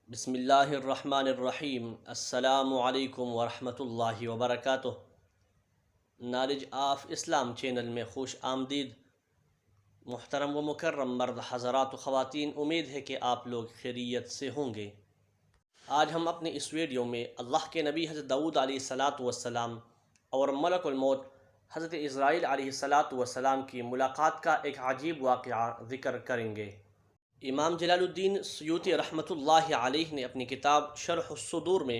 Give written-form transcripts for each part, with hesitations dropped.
بسم اللہ الرحمن الرحیم۔ السلام علیکم ورحمۃ اللہ وبرکاتہ۔ نالج آف اسلام چینل میں خوش آمدید۔ محترم و مکرم مرد حضرات و خواتین، امید ہے کہ آپ لوگ خیریت سے ہوں گے۔ آج ہم اپنے اس ویڈیو میں اللہ کے نبی حضرت داؤد علیہ الصلاۃ والسلام اور ملک الموت حضرت اسرائیل علیہ الصلاۃ والسلام کی ملاقات کا ایک عجیب واقعہ ذکر کریں گے۔ امام جلال الدین سیوطی رحمۃ اللہ علیہ نے اپنی کتاب شرح الصدور میں،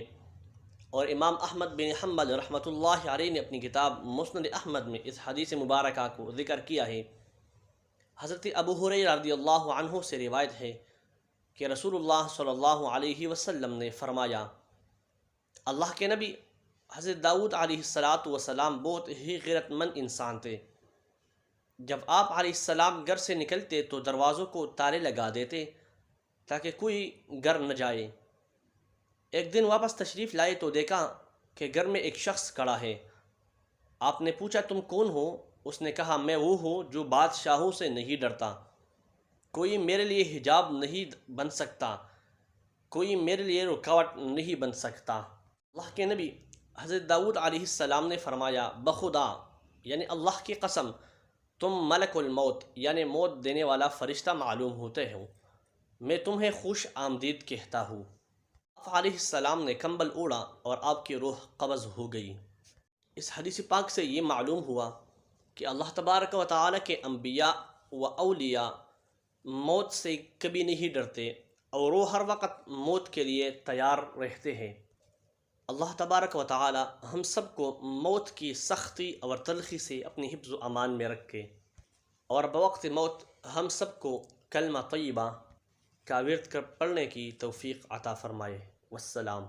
اور امام احمد بن حنبل رحمۃ اللہ علیہ نے اپنی کتاب مسند احمد میں اس حدیث مبارکہ کو ذکر کیا ہے۔ حضرت ابو ہریرہ رضی اللہ عنہ سے روایت ہے کہ رسول اللہ صلی اللہ علیہ وسلم نے فرمایا، اللہ کے نبی حضرت داؤد علیہ السلام بہت ہی غیرت مند انسان تھے۔ جب آپ علیہ السلام گھر سے نکلتے تو دروازوں کو تالے لگا دیتے تاکہ کوئی گھر نہ جائے۔ ایک دن واپس تشریف لائے تو دیکھا کہ گھر میں ایک شخص کھڑا ہے۔ آپ نے پوچھا، تم کون ہو؟ اس نے کہا، میں وہ ہوں جو بادشاہوں سے نہیں ڈرتا، کوئی میرے لیے حجاب نہیں بن سکتا، کوئی میرے لیے رکاوٹ نہیں بن سکتا۔ اللہ کے نبی حضرت داؤد علیہ السلام نے فرمایا، بخدا یعنی اللہ کی قسم، تم ملک الموت یعنی موت دینے والا فرشتہ معلوم ہوتے ہو، میں تمہیں خوش آمدید کہتا ہوں۔ آپ علیہ السلام نے کمبل اوڑھا اور آپ کی روح قبض ہو گئی۔ اس حدیث پاک سے یہ معلوم ہوا کہ اللہ تبارک و تعالی کے انبیاء و اولیاء موت سے کبھی نہیں ڈرتے اور وہ ہر وقت موت کے لیے تیار رہتے ہیں۔ اللہ تبارک و تعالی ہم سب کو موت کی سختی اور تلخی سے اپنی حفظ و امان میں رکھے، اور بوقت موت ہم سب کو کلمہ طیبہ کا ورد پڑھنے کی توفیق عطا فرمائے۔ والسلام۔